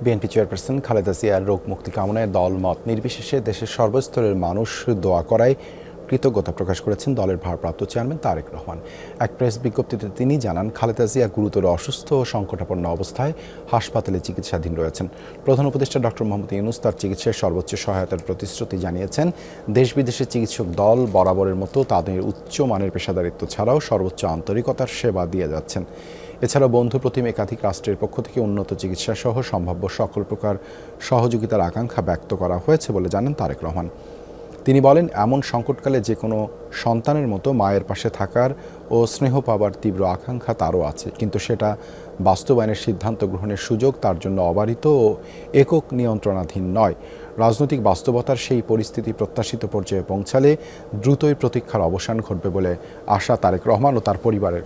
BNP chairperson Khaleda জিয়ার রোগ মুক্তি কামনায় দল মত নির্বিশেষে দেশের সর্বস্তরের মানুষ দোয়া করায় কৃতজ্ঞতা প্রকাশ করেছেন দলের ভারপ্রাপ্ত চেয়ারম্যান তারেক রহমান। এক প্রেস বিজ্ঞপ্তিতে তিনি জানান, খালেদা জিয়া গুরুতর অসুস্থ ও সংকটাপন্ন অবস্থায় হাসপাতালে চিকিৎসাধীন রয়েছেন। প্রধান উপদেষ্টা ডক্টর মোহাম্মদ ইউনূস তার চিকিৎসায় সর্বোচ্চ সহায়তার প্রতিশ্রুতি জানিয়েছেন। দেশ বিদেশের চিকিৎসক দল বরাবরের মতো তাদের উচ্চ মানের পেশাদারিত্ব ছাড়াও সর্বোচ্চ আন্তরিকতার সেবা দিয়ে যাচ্ছেন। এছাড়া বন্ধু প্রতিম একাধিক রাষ্ট্রের পক্ষ থেকে উন্নত চিকিৎসা সহ সম্ভাব্য সকল প্রকার সহযোগিতার আকাঙ্ক্ষা ব্যক্ত করা হয়েছে বলে জানান তারেক রহমান। তিনি বলেন, এমন সংকটকালে যে কোনো সন্তানের মতো মায়ের পাশে থাকার ও স্নেহ পাবার তীব্র আকাঙ্ক্ষা তারও আছে, কিন্তু সেটা বাস্তবায়নের সিদ্ধান্ত গ্রহণের সুযোগ তার জন্য অবারিত ও একক নিয়ন্ত্রণাধীন নয়। রাজনৈতিক বাস্তবতার সেই পরিস্থিতি প্রত্যাশিত পর্যায়ে পৌঁছালে দ্রুতই প্রতীক্ষার অবসান ঘটবে বলে আশা তারেক রহমান ও তার পরিবারের।